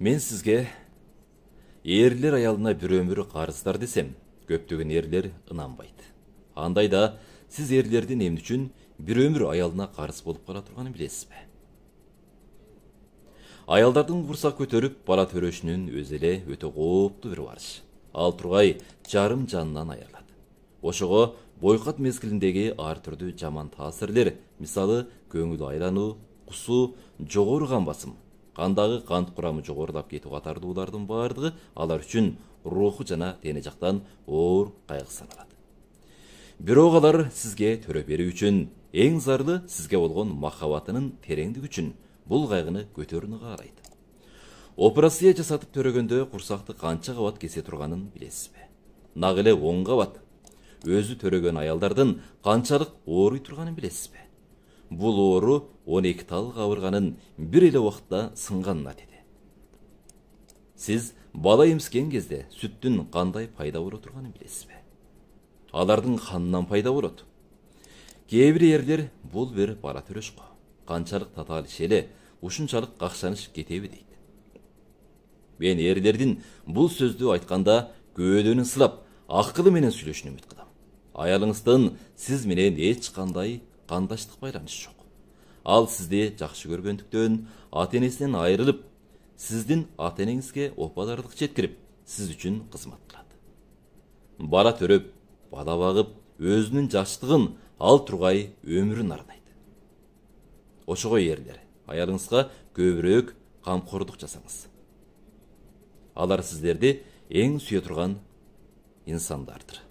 Мен сізге ерлер аялына бір өмір қарыздар десем, көптеген ерлер ынанбайды. Андайда сіз ерлерден эмне үчүн бір өмір аялына қарыз болып қала тұрғанын білесіз бе? Аялдардың құрсақ көтеріп бала төрөшүнүн өзү эле өтө кооптуу бір барыш. Ал тургай жарым жанынан айырылат. Ошого бойкат мезгилиндеги ар түрдүү жаман таасирлер, мисалы көңүл айлануу, кусуу, жогору кан басым, кандагы кант курамы жогорулап кетүү катардуулардын баардыгы алар үчүн руху жана дене жактан оор кайгы саналат. Бирок алар сизге төрө берүү үчүн эң зарлы сизге болгон махабатынын тереңдиги үчүн бул кайгыны көтөрүүнү каалайт. Операция жасатып төрөгөндө курсакты канча кабат кесе турганын билесизби? Нак эле 10 кабат. Өзү төрөгөн аялдардын канчалык ооруй турганын билесизби? Бул оору 12 тал кабырганын бир эле убакытта сынганына деди. Сиз бала эмскен кезде сүттүн кандай пайда боло турганын билесизби? Алардын канынан пайда болот. Кээ бир эрлер бул бир бала төрөш го. Канчалык татаал иш эле ушунчалык какшаныш кетеби дейт. Мен эрлердин бул сөздү айтканда көөдөнүн сылап, акылы менен сүйлөшүнү үмүт кылам. Аялыңыздын сиз менен эч кандай кандаштык байланышы жок. Ал сизди жакшы көргөндүктөн ата энесинен айрылып, сиздин ата энеңизге опалардык жеткирип, сиз үчүн кызмат кылат. Бала төрөп, бала багып, өзүнүн жаштыгын ал тургай өмүрүн арнайт. Ошого эрлер, аялыңызга көбүрөөк камкордук жасаңыз. Алар сиздерди эң сүйө турган инсандардыр.